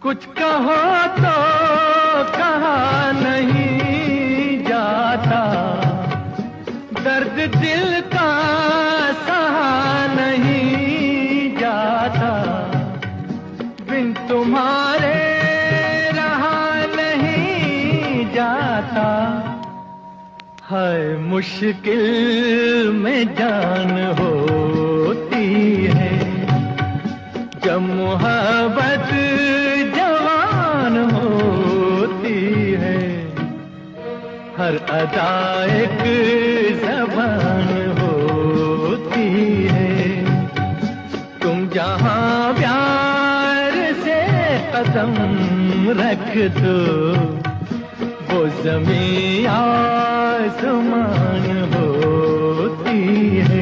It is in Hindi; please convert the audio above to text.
कुछ कहो तो कहा नहीं जाता, दर्द दिल का सहा नहीं जाता, बिन तुम्हारे रहा नहीं जाता। है मुश्किल में जान होती है, जब मोहब्बत जवान होती है। हर अदा एक ज़बान होती है, तुम जहां प्यार से कदम रख दो, वो ज़मीं आसमान होती है।